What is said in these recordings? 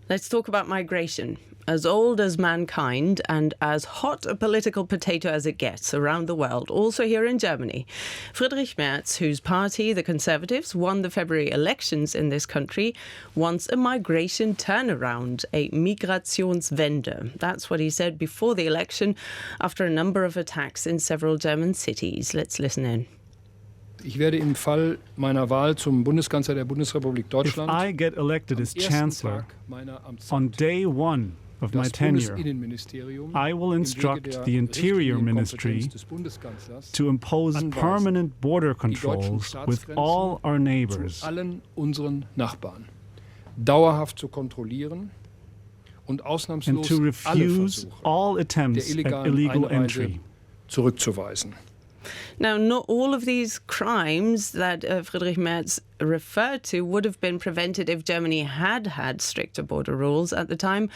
Let's talk about migration. As old as mankind and as hot a political potato as it gets around the world, also here in Germany. Friedrich Merz, whose party, the Conservatives, won the February elections in this country, wants a migration turnaround, a Migrationswende. That's what he said before the election after a number of attacks in several German cities. Let's listen in. Ich werde im Fall meiner Wahl zum Bundeskanzler der Bundesrepublik Deutschland, if I get elected as Chancellor, on day one of my tenure, I will instruct the Interior Ministry to impose permanent border controls with all our neighbors. Dauerhaft zu kontrollieren und and to refuse all attempts at illegal entry. Zurückzuweisen. Now, not all of these crimes that Friedrich Merz referred to would have been prevented if Germany had had stricter border rules at the time.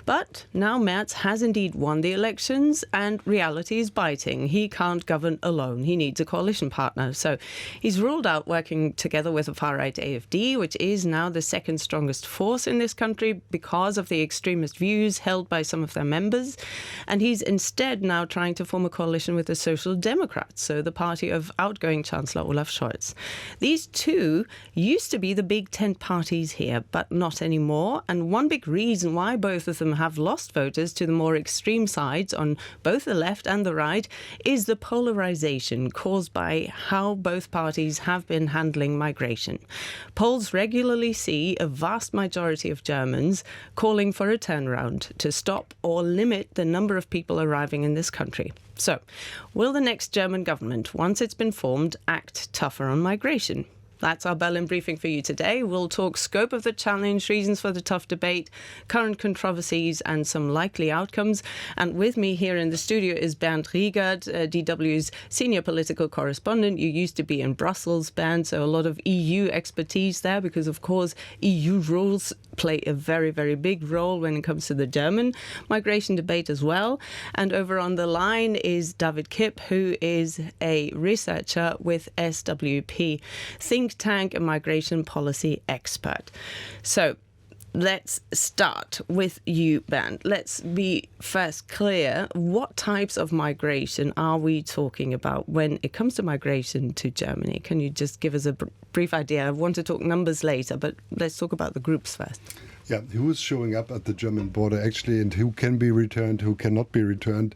But now Merz has indeed won the elections and reality is biting. He can't govern alone. He needs a coalition partner. So he's ruled out working together with the far-right AfD, which is now the second strongest force in this country because of the extremist views held by some of their members. And he's instead now trying to form a coalition with the Social Democrats, so the party of outgoing Chancellor Olaf Scholz. These two used to be the big tent parties here, but not anymore. And one big reason why both of them have lost voters to the more extreme sides on both the left and the right is the polarization caused by how both parties have been handling migration. Polls regularly see a vast majority of Germans calling for a turnaround to stop or limit the number of people arriving in this country. So, will the next German government, once it's been formed, act tougher on migration? That's our Berlin briefing for you today. We'll talk scope of the challenge, reasons for the tough debate, current controversies and some likely outcomes. And with me here in the studio is Bernd Riegert, DW's Senior Political Correspondent. You used to be in Brussels, Bernd, so a lot of EU expertise there because, of course, EU rules play a very, very big role when it comes to the German migration debate as well. And over on the line is David Kipp, who is a researcher with SWP, think tank and migration policy expert. So let's start with you, Bernd. Let's be first clear. What types of migration are we talking about when it comes to migration to Germany? Can you just give us a brief idea? I want to talk numbers later, but let's talk about the groups first. Yeah, who is showing up at the German border actually and who can be returned, who cannot be returned?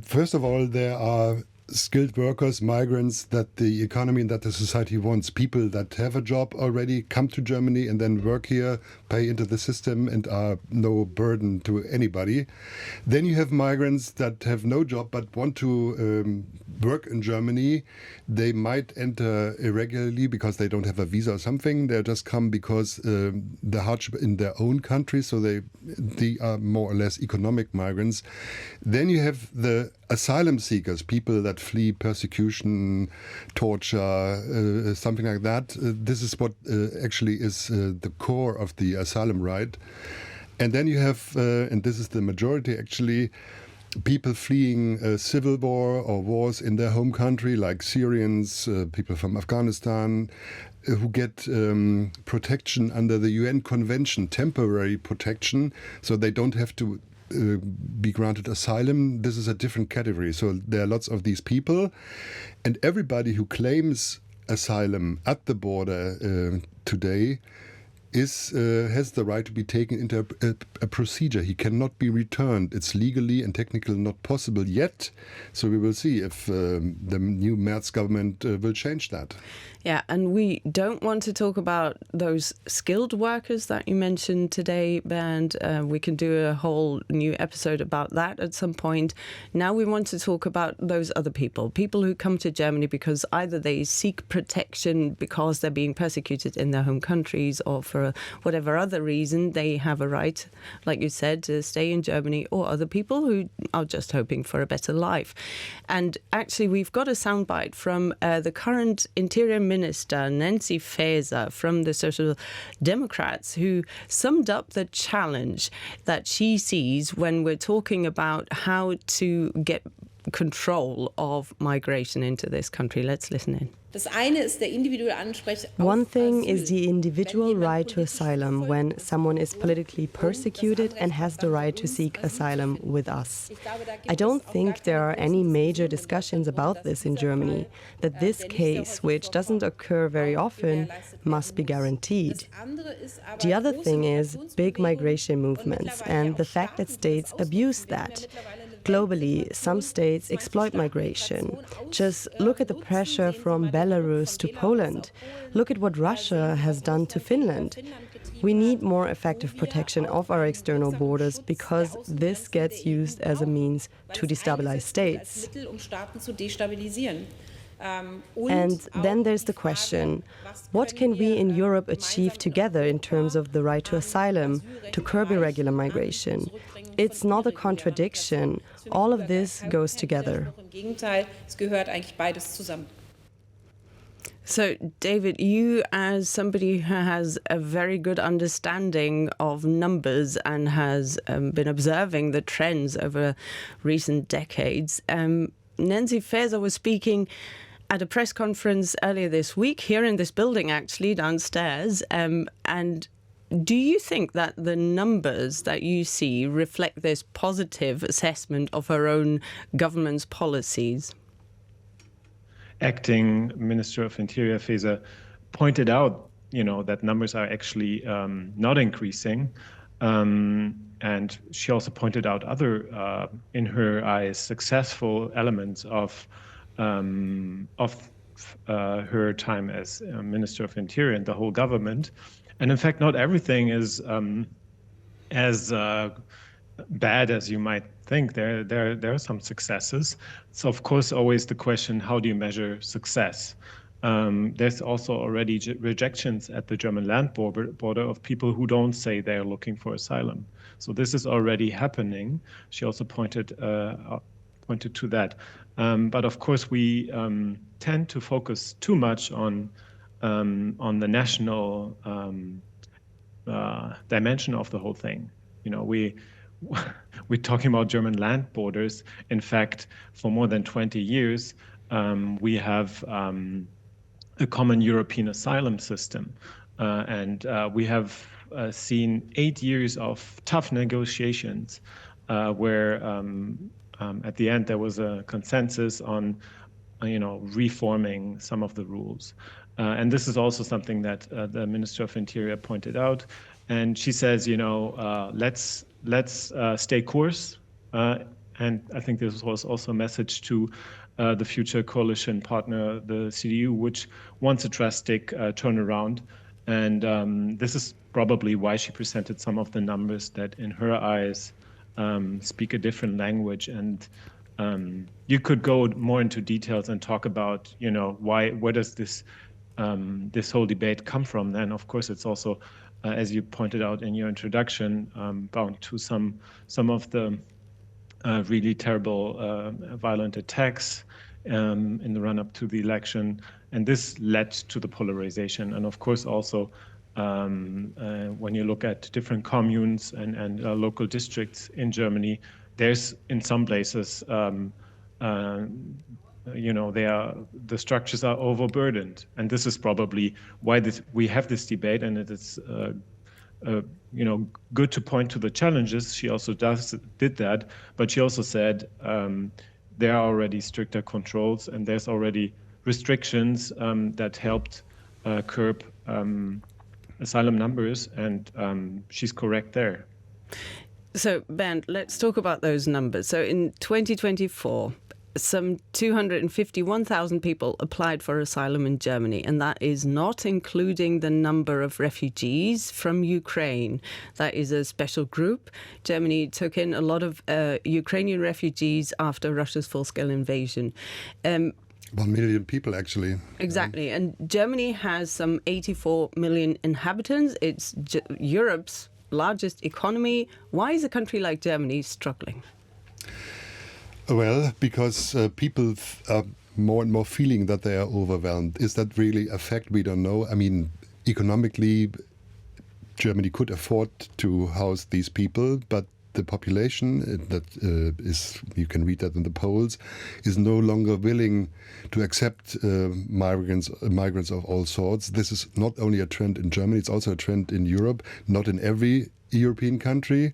First of all, there are skilled workers, migrants that the economy and that the society wants. People that have a job already come to Germany and then work here, pay into the system and are no burden to anybody. Then you have migrants that have no job but want to work in Germany. They might enter irregularly because they don't have a visa or something. They just come because the hardship in their own country, so they are more or less economic migrants. Then you have the asylum seekers, people that flee persecution, torture, something like that. This is what actually is the core of the asylum right. And then you have, and this is the majority actually, people fleeing civil war or wars in their home country, like Syrians, people from Afghanistan, who get protection under the UN Convention, temporary protection, so they don't have to be granted asylum. This is a different category. So there are lots of these people, and everybody who claims asylum at the border today has the right to be taken into a procedure. He cannot be returned. It's legally and technically not possible yet. So we will see if the new Merz government will change that. Yeah, and we don't want to talk about those skilled workers that you mentioned today, Bernd. We can do a whole new episode about that at some point. Now we want to talk about those other people who come to Germany because either they seek protection because they're being persecuted in their home countries or for whatever other reason they have a right, like you said, to stay in Germany, or other people who are just hoping for a better life. And actually, we've got a soundbite from the current Interior Minister, Nancy Faeser, from the Social Democrats, who summed up the challenge that she sees when we're talking about how to get control of migration into this country. Let's listen in. One thing is the individual right to asylum when someone is politically persecuted and has the right to seek asylum with us. I don't think there are any major discussions about this in Germany, that this case, which doesn't occur very often, must be guaranteed. The other thing is big migration movements and the fact that states abuse that. Globally, some states exploit migration. Just look at the pressure from Belarus to Poland. Look at what Russia has done to Finland. We need more effective protection of our external borders because this gets used as a means to destabilize states. And then there's the question, what can we in Europe achieve together in terms of the right to asylum, to curb irregular migration? It's not a contradiction. All of this goes together. So, David, you as somebody who has a very good understanding of numbers and has been observing the trends over recent decades, Nancy Faeser was speaking at a press conference earlier this week, here in this building, actually, downstairs, and do you think that the numbers that you see reflect this positive assessment of her own government's policies? Acting Minister of Interior Faeser pointed out, that numbers are actually not increasing. And she also pointed out other, in her eyes, successful elements of her time as Minister of Interior and the whole government. And in fact, not everything is as bad as you might think. There are some successes. So of course, always the question, how do you measure success? There's also already rejections at the German land border of people who don't say they're looking for asylum. So this is already happening. She also pointed to that. But of course, we tend to focus too much on the national dimension of the whole thing. We're talking about German land borders. In fact, for more than 20 years, we have a common European asylum system. And we have seen 8 years of tough negotiations where at the end there was a consensus on reforming some of the rules. And this is also something that the Minister of Interior pointed out. And she says, let's stay course. And I think this was also a message to the future coalition partner, the CDU, which wants a drastic turnaround. And this is probably why she presented some of the numbers that, in her eyes, speak a different language. And you could go more into details and talk about, where does this whole debate come from? Then, of course, it's also, as you pointed out in your introduction, bound to some of the really terrible violent attacks in the run-up to the election. And this led to the polarization. And of course, also, when you look at different communes and local districts in Germany, there's in some places, the structures are overburdened, and this is probably why we have this debate. And it is, good to point to the challenges. She also did that, but she also said there are already stricter controls and there's already restrictions that helped curb asylum numbers, and she's correct there. So, Bernd, let's talk about those numbers. So in 2024, some 251,000 people applied for asylum in Germany, and that is not including the number of refugees from Ukraine. That is a special group. Germany took in a lot of Ukrainian refugees after Russia's full-scale invasion. 1 million people, actually. Exactly. And Germany has some 84 million inhabitants. It's Europe's largest economy. Why is a country like Germany struggling? Well, because people are more and more feeling that they are overwhelmed. Is that really a fact? We don't know. I mean, economically, Germany could afford to house these people, but the population that is, you can read that in the polls, is no longer willing to accept migrants of all sorts. This is not only a trend in Germany, it's also a trend in Europe, not in every European country.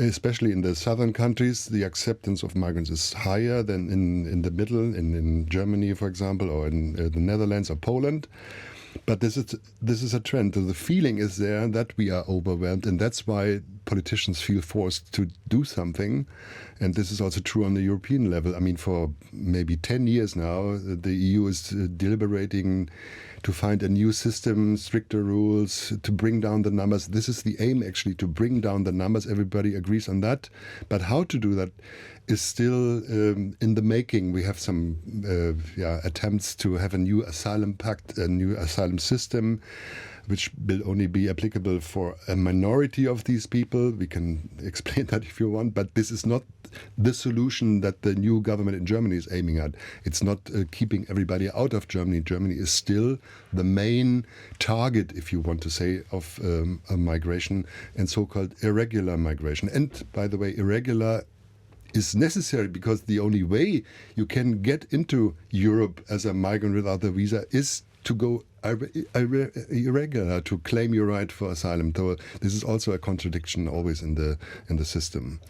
Especially in the southern countries, the acceptance of migrants is higher than in the middle, in Germany, for example, or in the Netherlands or Poland. But this is a trend. So the feeling is there that we are overwhelmed, and that's why politicians feel forced to do something. And this is also true on the European level. I mean, for maybe 10 years now, the EU is deliberating to find a new system, stricter rules, to bring down the numbers. This is the aim, actually, to bring down the numbers. Everybody agrees on that. But how to do that is still in the making. We have some attempts to have a new asylum pact, a new asylum system, which will only be applicable for a minority of these people. We can explain that if you want, but this is not the solution that the new government in Germany is aiming at. It's not keeping everybody out of Germany. Germany is still the main target, if you want to say, of migration and so-called irregular migration. And by the way, irregular is necessary because the only way you can get into Europe as a migrant without a visa is to go irregular, to claim your right for asylum. So this is also a contradiction always in the system.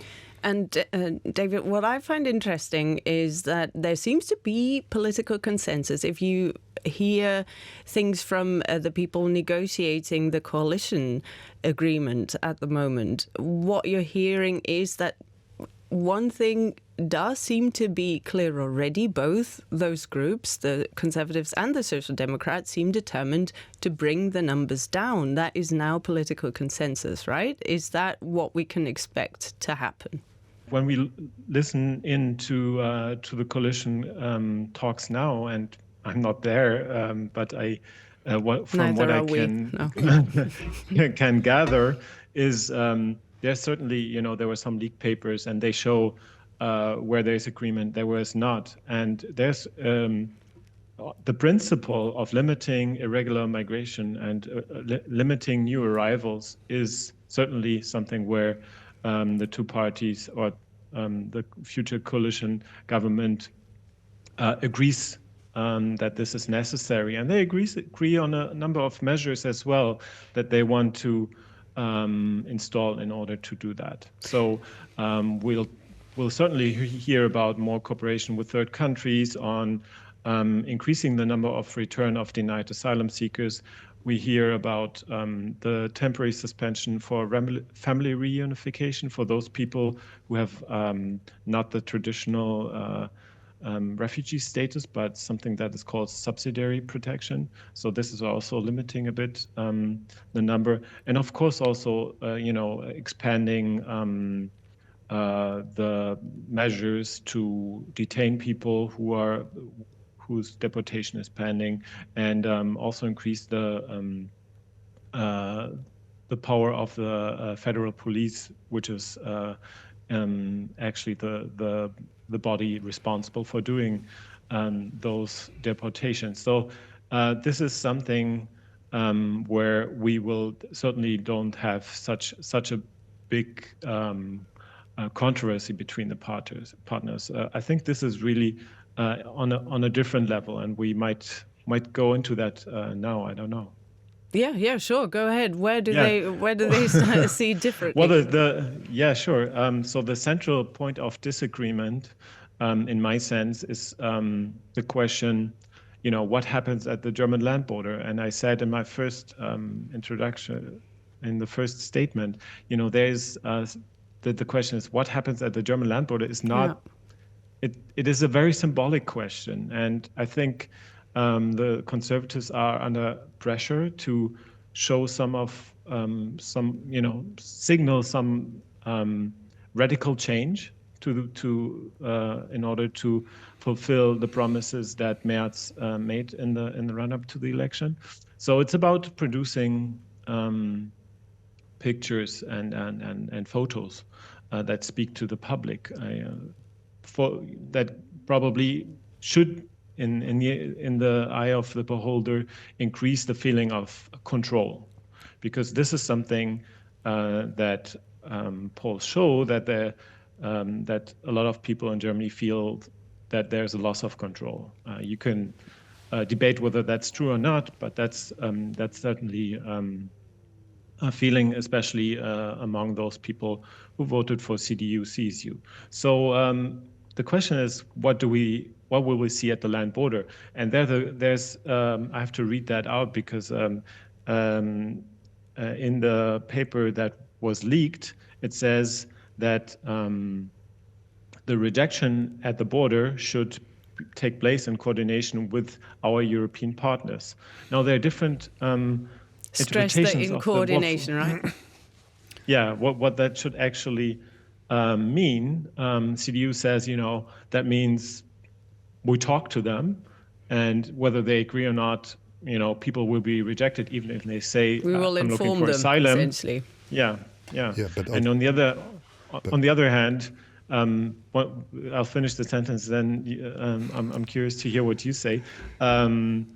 And David, what I find interesting is that there seems to be political consensus. If you hear things from the people negotiating the coalition agreement at the moment, what you're hearing is that one thing does seem to be clear already. Both those groups, the Conservatives and the Social Democrats, seem determined to bring the numbers down. That is now political consensus, right? Is that what we can expect to happen? When we listen into to the coalition talks now, and I'm not there, but from what I can gather is there's certainly, there were some leaked papers and they show where there's agreement, there was not. And there's the principle of limiting irregular migration and limiting new arrivals is certainly something where the two parties or the future coalition government agrees that this is necessary. And they agree on a number of measures as well that they want to install in order to do that. So we'll certainly hear about more cooperation with third countries on increasing the number of return of denied asylum seekers. We hear about the temporary suspension for family reunification for those people who have not the traditional refugee status, but something that is called subsidiary protection. So this is also limiting a bit the number. And of course also, expanding the measures to detain people whose deportation is pending, and also increase the power of the federal police, which is actually the body responsible for doing those deportations. So this is something where we will certainly don't have such a big controversy between the partners. I think this is really on a different level, and we might go into that now. I don't know. Yeah, sure. Go ahead. Where do they see differently? Well, sure. So the central point of disagreement, in my sense, is the question, what happens at the German land border? And I said in my first introduction, in the first statement, there's the question is what happens at the German land border is not. Yeah. It is a very symbolic question, and I think the Conservatives are under pressure to show signal some radical change in order to fulfill the promises that Merz made in the run-up to the election. So it's about producing pictures and photos that speak to the public. That probably should, in the eye of the beholder, increase the feeling of control, because this is something that polls show that that a lot of people in Germany feel that there's a loss of control. You can debate whether that's true or not, but that's certainly a feeling, especially among those people who voted for CDU/CSU. So the question is, what will we see at the land border? And there's I have to read that out because in the paper that was leaked, it says that the rejection at the border should take place in coordination with our European partners. Now, there are different stress that in coordination, right? Yeah, what that should actually mean. CDU says, that means we talk to them, and whether they agree or not, people will be rejected, even if they say we will I'm inform looking for them, asylum. essentially. Yeah. And on the other hand, I'll finish the sentence. Then I'm curious to hear what you say. The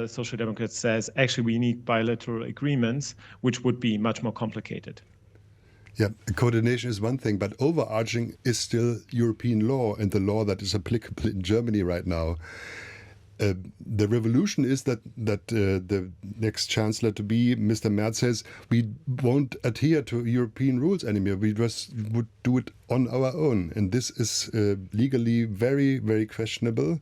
Social Democrats says actually we need bilateral agreements, which would be much more complicated. Yeah, coordination is one thing, but overarching is still European law and the law that is applicable in Germany right now. The revolution is that the next chancellor to be, Mr. Merz, says we won't adhere to European rules anymore. We just would do it on our own. And this is legally very, very questionable.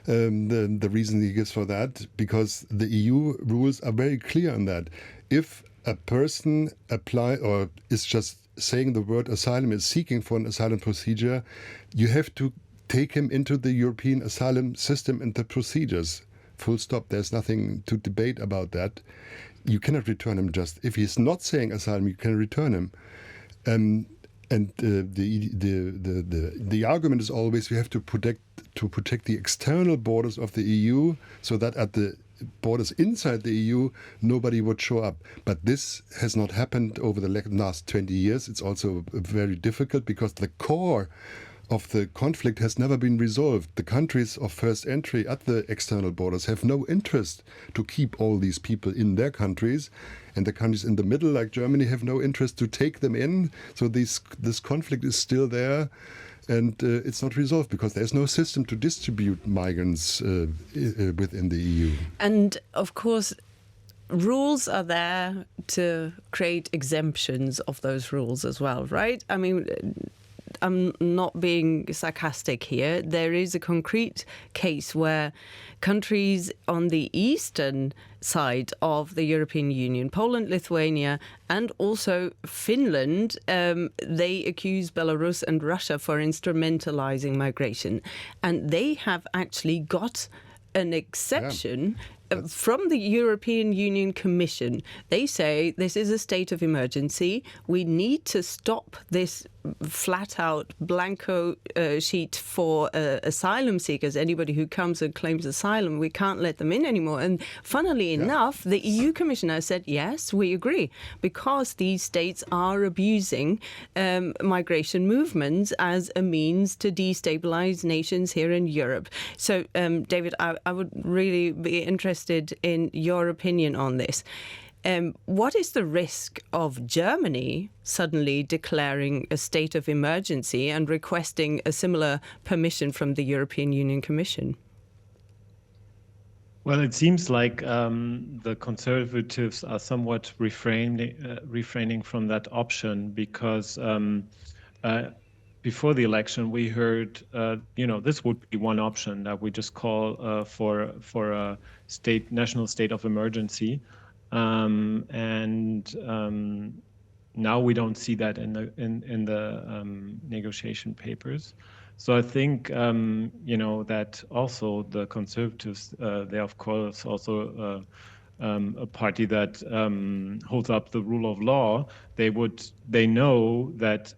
The reason he gives for that, because the EU rules are very clear on that. If a person is just saying the word asylum, is seeking for an asylum procedure, you have to take him into the European asylum system and the procedures. Full stop. There's nothing to debate about that. You cannot return him just. If he's not saying asylum, you can return him. And the argument is always we have to protect the external borders of the EU, so that at the borders inside the EU, nobody would show up. But this has not happened over the last 20 years. It's also very difficult because the core of the conflict has never been resolved. The countries of first entry at the external borders have no interest to keep all these people in their countries, and the countries in the middle, like Germany, have no interest to take them in. So this conflict is still there, and it's not resolved because there's no system to distribute migrants within the EU. And of course, rules are there to create exemptions of those rules as well, right? I mean, I'm not being sarcastic here. There is a concrete case where countries on the eastern side of the European Union, Poland, Lithuania, and also Finland, they accuse Belarus and Russia for instrumentalizing migration. And they have actually got an exception from the European Union Commission. They say this is a state of emergency. We need to stop this flat-out blanco sheet for asylum seekers. Anybody who comes and claims asylum, we can't let them in anymore. And funnily enough, the EU Commissioner said, yes, we agree, because these states are abusing migration movements as a means to destabilize nations here in Europe. So, David, I would really be interested in your opinion on this. What is the risk of Germany suddenly declaring a state of emergency and requesting a similar permission from the European Union Commission? Well, it seems like the Conservatives are somewhat refraining from that option because before the election, we heard, this would be one option, that we just call for a national state of emergency. Now we don't see that in the negotiation papers. So I think that also the Conservatives, they of course also a party that holds up the rule of law. They know that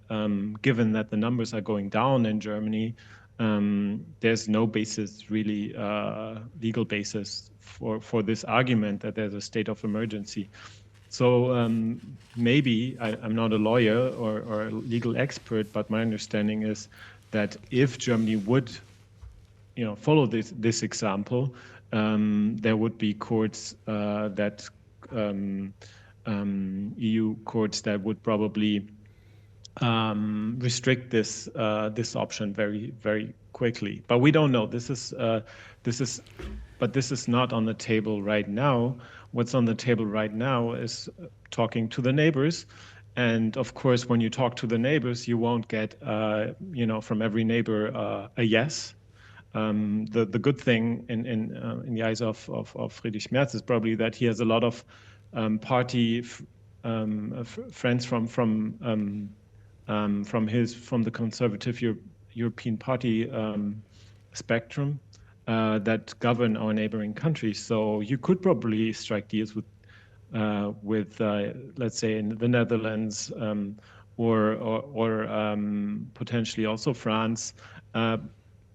given that the numbers are going down in Germany, there's no basis really legal basis for this argument that there's a state of emergency. So maybe, I'm not a lawyer or a legal expert, but my understanding is that if Germany would follow this example, there would be courts that EU courts that would probably restrict this option very, very quickly. But we don't know. This is not on the table right now. What's on the table right now is talking to the neighbors. And of course, when you talk to the neighbors, you won't get, from every neighbor a yes. The good thing in the eyes of Friedrich Merz is probably that he has a lot of party friends from the conservative European Party spectrum that govern our neighboring countries. So you could probably strike deals with let's say in the Netherlands or potentially also France,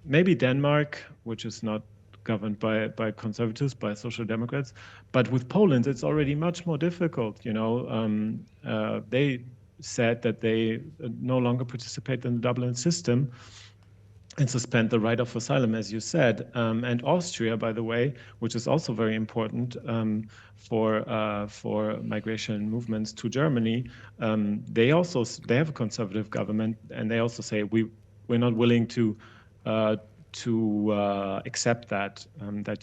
maybe Denmark, which is not governed by conservatives, by social democrats. But with Poland, it's already much more difficult. They said that they no longer participate in the Dublin system and suspend the right of asylum, as you said. And Austria, by the way, which is also very important for migration movements to Germany, they have a conservative government, and they also say we're not willing to accept that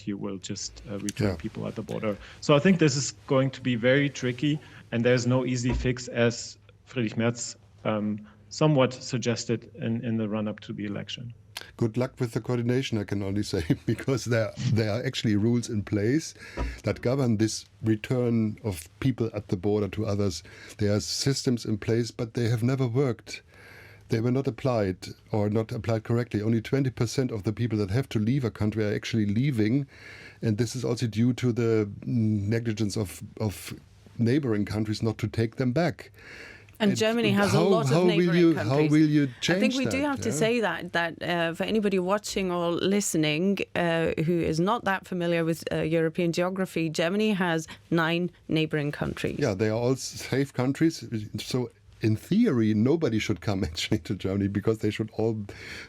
you will just return people at the border. So I think this is going to be very tricky, and there's no easy fix, as Friedrich Merz somewhat suggested in the run-up to the election. Good luck with the coordination, I can only say, because there are actually rules in place that govern this return of people at the border to others. There are systems in place, but they have never worked. They were not applied or not applied correctly. Only 20% of the people that have to leave a country are actually leaving. And this is also due to the negligence of neighboring countries not to take them back. And Germany has a lot of neighbouring countries. How will you change that? I think we do have to say that for anybody watching or listening who is not that familiar with European geography, Germany has 9 neighbouring countries. Yeah, they are all safe countries. So in theory, nobody should come actually to Germany because they should all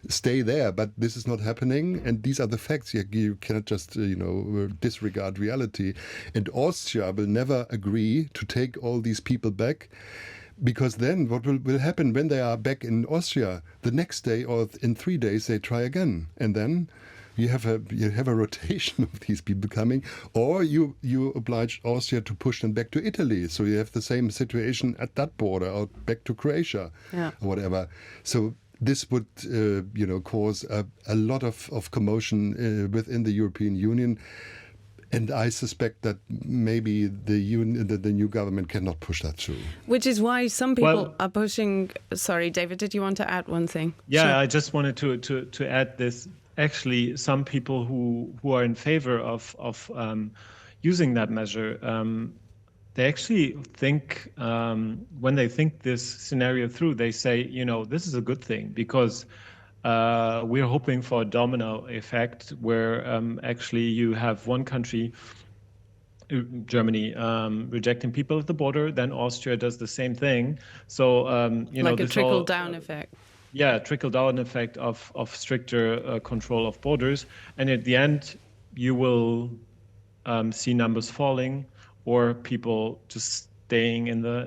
stay there. But this is not happening, and these are the facts. You cannot just disregard reality. And Austria will never agree to take all these people back. Because then what will happen when they are back in Austria? The next day or in 3 days they try again. And then you have a rotation of these people coming, or you oblige Austria to push them back to Italy. So you have the same situation at that border, or back to Croatia, or whatever. So this would cause a lot of commotion within the European Union. And I suspect that maybe the new government cannot push that through. Which is why some people are pushing. Sorry, David, did you want to add one thing? Yeah, sure. I just wanted to add this. Actually, some people who are in favor of using that measure, they actually think when they think this scenario through, they say, this is a good thing because. We're hoping for a domino effect where actually you have one country, Germany, rejecting people at the border, then Austria does the same thing. So, like a trickle-down effect. Yeah, trickle-down effect of stricter control of borders. And at the end, you will see numbers falling or people just staying in the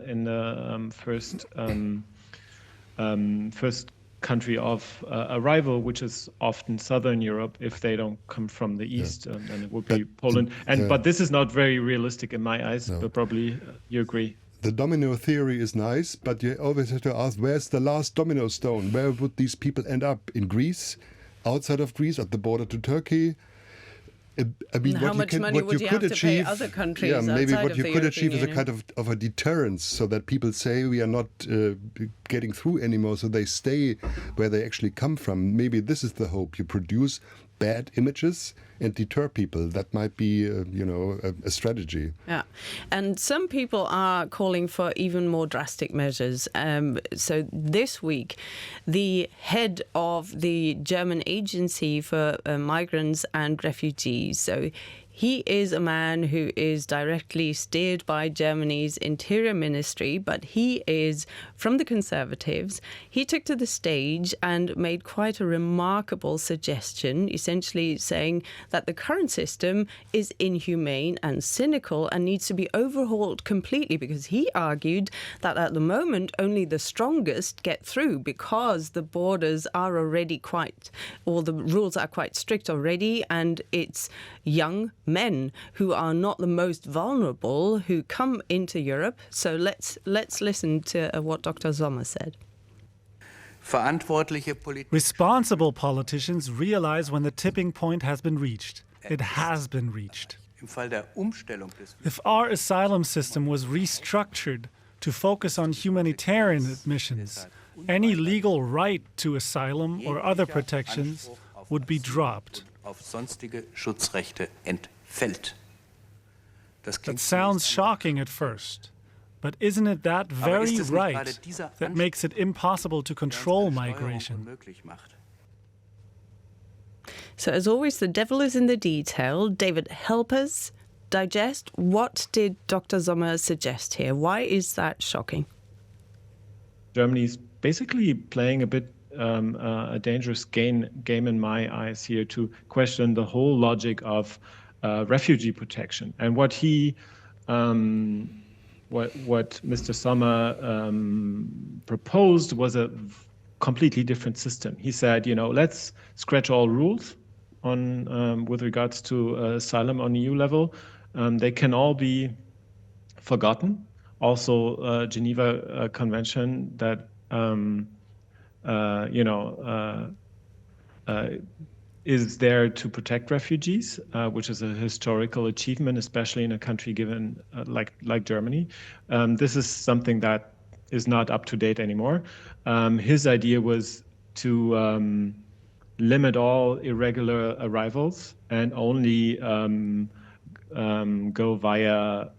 first country of arrival, which is often Southern Europe. If they don't come from the east, then it would be Poland. But this is not very realistic in my eyes. No. But probably you agree. The domino theory is nice, but you always have to ask, where's the last domino stone? Where would these people end up? In Greece, outside of Greece, at the border to Turkey? I mean, how much money would you have to pay other countries? Yeah, maybe what you could achieve Union. is a kind of a deterrence, so that people say we are not getting through anymore, so they stay where they actually come from. Maybe this is the hope. You produce bad images and deter people. That might be, a strategy. Yeah, and some people are calling for even more drastic measures. So this week, the head of the German Agency for Migrants and Refugees, so He is a man who is directly steered by Germany's interior ministry, but he is from the Conservatives. He took to the stage and made quite a remarkable suggestion, essentially saying that the current system is inhumane and cynical and needs to be overhauled completely, because he argued that at the moment only the strongest get through because the borders are already the rules are quite strict already, and it's young men who are not the most vulnerable who come into Europe. So let's listen to what Dr. Sommer said. Responsible politicians realize when the tipping point has been reached. It has been reached. If our asylum system was restructured to focus on humanitarian admissions, any legal right to asylum or other protections would be dropped. That sounds shocking at first, but isn't it that very right that makes it impossible to control migration? So as always, the devil is in the detail. David, help us digest. What did Dr. Sommer suggest here? Why is that shocking? Germany's basically playing a bit a dangerous game in my eyes here to question the whole logic of refugee protection. And what Mr. Sommer proposed was a completely different system. He said, let's scratch all rules on with regards to asylum on EU level. They can all be forgotten. Also, Geneva Convention that is there to protect refugees, which is a historical achievement, especially in a country given like Germany. This is something that is not up to date anymore. His idea was to limit all irregular arrivals and only go via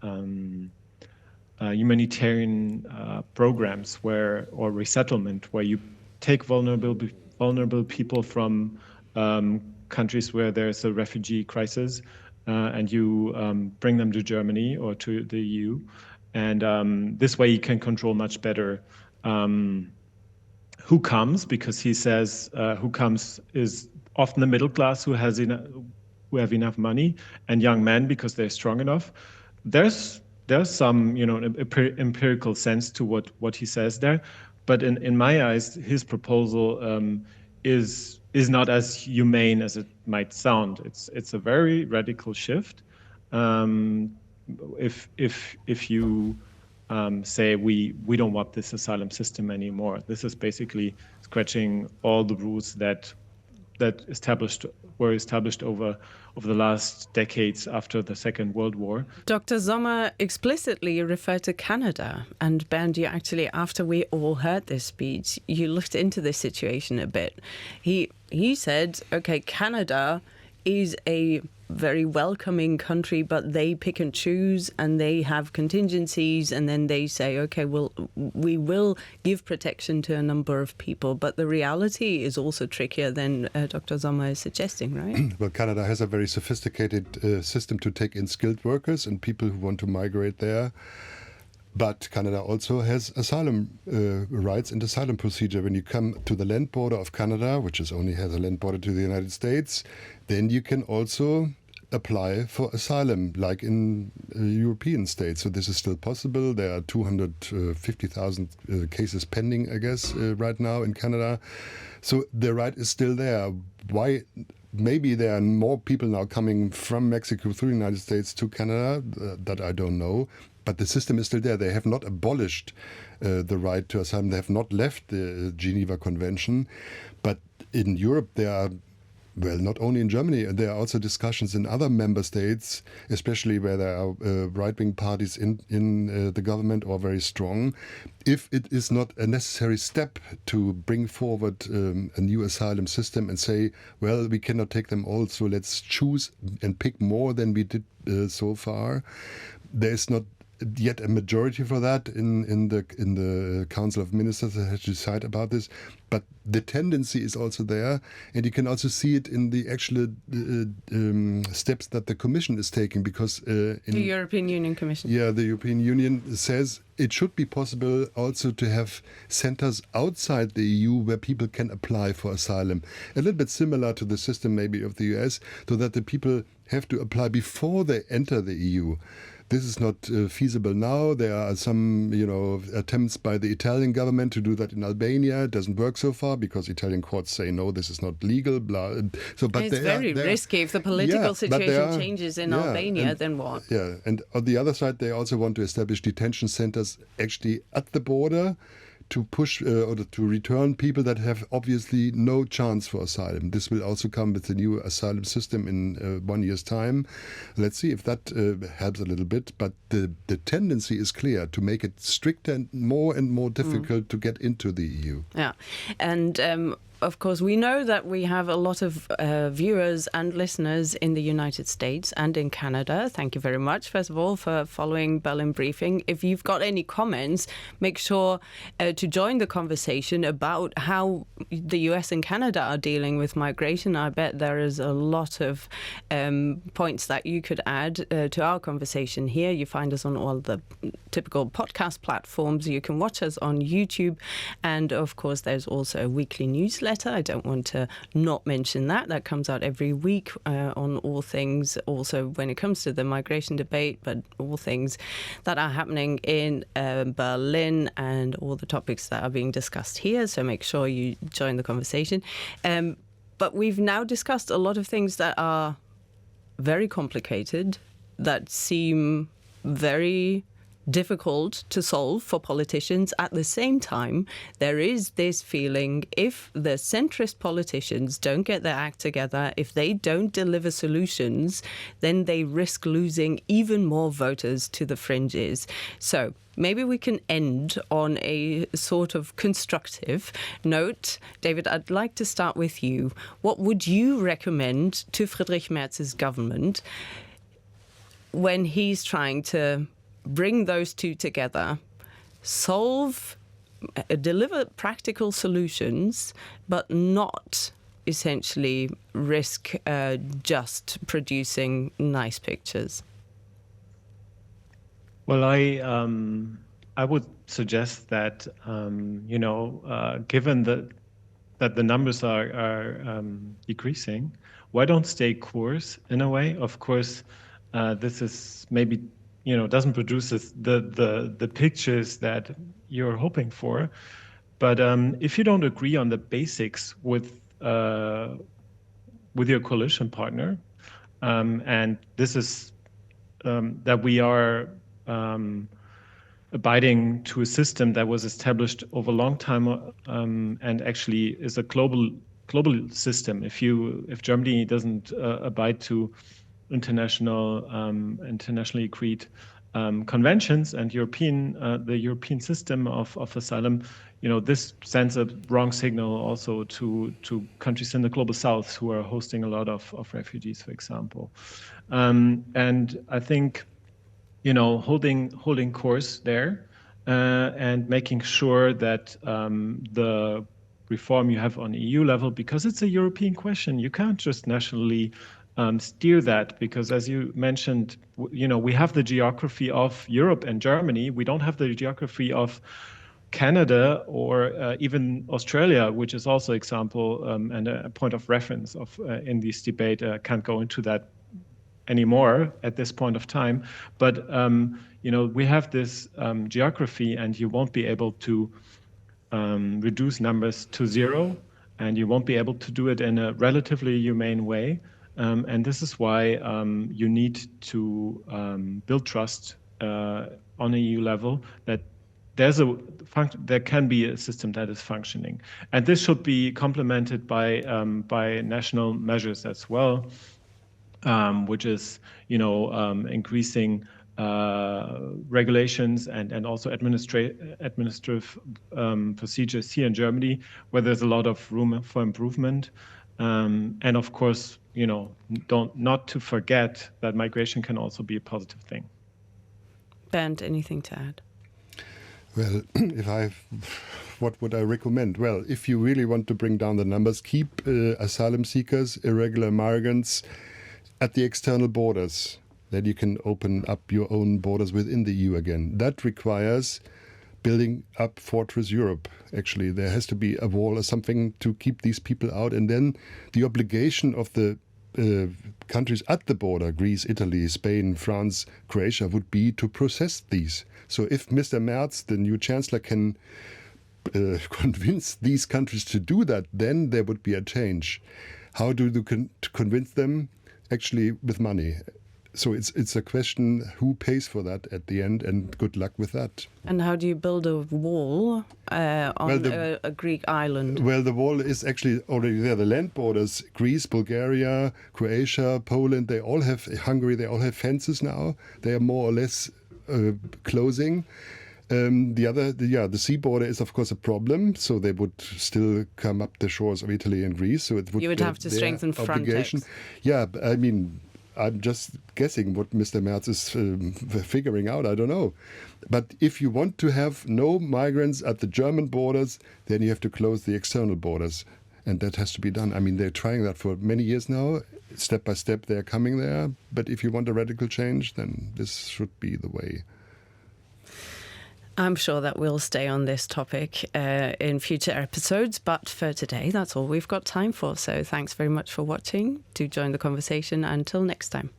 humanitarian programs or resettlement, where you take vulnerable people from countries where there's a refugee crisis, and you bring them to Germany or to the EU. And this way you can control much better who comes, because he says who comes is often the middle class who have enough money, and young men because they're strong enough. There's some empirical sense to what he says there, but in my eyes, his proposal is not as humane as it might sound. It's a very radical shift. If you say we don't want this asylum system anymore, this is basically scratching all the rules that were established over the last decades after the Second World War. Dr. Sommer explicitly referred to Canada. And Bernd, you actually, after we all heard this speech, you looked into this situation a bit. He said, okay, Canada is a very welcoming country, but they pick and choose and they have contingencies, and then they say, okay, well, we will give protection to a number of people. But the reality is also trickier than Dr. Sommer is suggesting, right? Well, Canada has a very sophisticated system to take in skilled workers and people who want to migrate there. But Canada also has asylum rights and asylum procedure. When you come to the land border of Canada, which only has a land border to the United States, then you can also apply for asylum, like in European states. So this is still possible. There are 250,000 cases pending, I guess, right now in Canada. So the right is still there. Why? Maybe there are more people now coming from Mexico through the United States to Canada, that I don't know. But the system is still there. They have not abolished the right to asylum. They have not left the Geneva Convention. But in Europe, there are, well, not only in Germany, there are also discussions in other member states, especially where there are right-wing parties in the government or very strong, if it is not a necessary step to bring forward a new asylum system and say, well, we cannot take them all, so let's choose and pick more than we did so far. There is not yet a majority for that in the Council of Ministers that has to decide about this. But the tendency is also there, and you can also see it in the actual steps that the Commission is taking, because the European Union Commission. Yeah, the European Union says it should be possible also to have centers outside the EU where people can apply for asylum. A little bit similar to the system maybe of the US, so that the people have to apply before they enter the EU. This is not feasible now. There are some, attempts by the Italian government to do that in Albania. It doesn't work so far because Italian courts say no, this is not legal. Blah. So, but it's very risky. If the political situation changes in Albania, then what? Yeah, and on the other side, they also want to establish detention centers actually at the border to push or to return people that have obviously no chance for asylum. This will also come with the new asylum system in 1 year's time. Let's see if that helps a little bit. But the tendency is clear to make it stricter and more difficult to get into the EU. Yeah, and of course, we know that we have a lot of viewers and listeners in the United States and in Canada. Thank you very much, first of all, for following Berlin Briefing. If you've got any comments, make sure to join the conversation about how the US and Canada are dealing with migration. I bet there is a lot of points that you could add to our conversation here. You find us on all the typical podcast platforms. You can watch us on YouTube. And of course, there's also a weekly newsletter. I don't want to not mention that. That comes out every week on all things, also when it comes to the migration debate, but all things that are happening in Berlin and all the topics that are being discussed here. So make sure you join the conversation. But we've now discussed a lot of things that are very complicated, that seem very difficult to solve for politicians. At the same time, there is this feeling, if the centrist politicians don't get their act together, if they don't deliver solutions, then they risk losing even more voters to the fringes. So maybe we can end on a sort of constructive note. David, I'd like to start with you. What would you recommend to Friedrich Merz's government when he's trying to bring those two together, deliver practical solutions, but not essentially risk just producing nice pictures? Well, I would suggest that given that the numbers are decreasing, why don't stay course in a way? Of course, this is maybe doesn't produce the pictures that you're hoping for. But if you don't agree on the basics with your coalition partner, and this is that we are abiding to a system that was established over a long time and actually is a global system. If Germany doesn't abide to internationally agreed conventions and the European system of asylum, this sends a wrong signal also to countries in the global south who are hosting a lot of refugees, for example. And I think, holding course there and making sure that the reform you have on EU level, because it's a European question, you can't just nationally steer that, because as you mentioned, we have the geography of Europe and Germany. We don't have the geography of Canada or even Australia, which is also example and a point of reference in this debate. Can't go into that anymore at this point of time. But we have this geography, and you won't be able to reduce numbers to zero, and you won't be able to do it in a relatively humane way. And this is why you need to build trust on a EU level that there can be a system that is functioning, and this should be complemented by national measures as well, which is increasing regulations and also administrative procedures here in Germany, where there's a lot of room for improvement. And of course, not to forget that migration can also be a positive thing. Bernd, anything to add? Well, what would I recommend? Well, if you really want to bring down the numbers, keep asylum seekers, irregular migrants at the external borders. Then you can open up your own borders within the EU again. That requires building up Fortress Europe. Actually, there has to be a wall or something to keep these people out. And then the obligation of the countries at the border, Greece, Italy, Spain, France, Croatia, would be to process these. So if Mr. Merz, the new chancellor, can convince these countries to do that, then there would be a change. How do you convince them? Actually, with money. So it's a question who pays for that at the end, and good luck with that. And how do you build a wall on a Greek island? Well, the wall is actually already there. The land borders, Greece, Bulgaria, Croatia, Poland, they all have, Hungary, they all have fences now. They are more or less closing. The sea border is, of course, a problem. So they would still come up the shores of Italy and Greece. So it would you would have to strengthen Frontex. Yeah, I mean, I'm just guessing what Mr. Merz is figuring out. I don't know. But if you want to have no migrants at the German borders, then you have to close the external borders. And that has to be done. I mean, they're trying that for many years now. Step by step, they're coming there. But if you want a radical change, then this should be the way. I'm sure that we'll stay on this topic in future episodes, but for today, that's all we've got time for. So thanks very much for watching. Do join the conversation. Until next time.